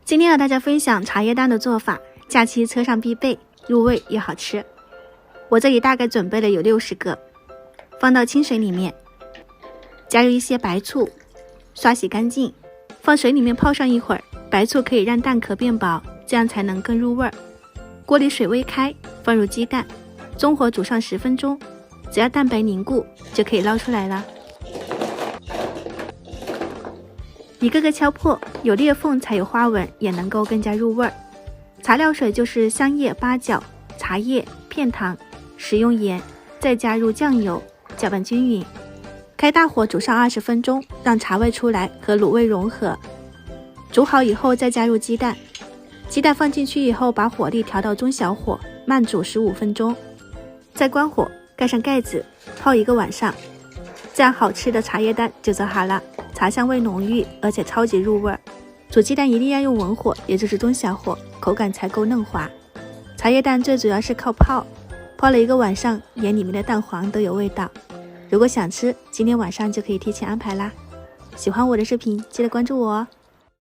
今天和大家分享茶叶蛋的做法，假期车上必备，入味又好吃。我这里大概准备了有60个，放到清水里面，加入一些白醋，刷洗干净，放水里面泡上一会儿。白醋可以让蛋壳变薄，这样才能更入味儿。锅里水微开，放入鸡蛋，中火煮上10分钟，只要蛋白凝固就可以捞出来了。一个个敲破，有裂缝才有花纹，也能够更加入味儿。材料水就是香叶、八角、茶叶、片糖、食用盐，再加入酱油，搅拌均匀。开大火煮上20分钟，让茶味出来和卤味融合。煮好以后再加入鸡蛋，鸡蛋放进去以后，把火力调到中小火，慢煮15分钟，再关火，盖上盖子，泡1个晚上。这样好吃的茶叶蛋就做好了，茶香味浓郁，而且超级入味。煮鸡蛋一定要用文火，也就是中小火，口感才够嫩滑。茶叶蛋最主要是靠泡，泡了1个晚上，连里面的蛋黄都有味道。如果想吃，今天晚上就可以提前安排啦。喜欢我的视频，记得关注我哦。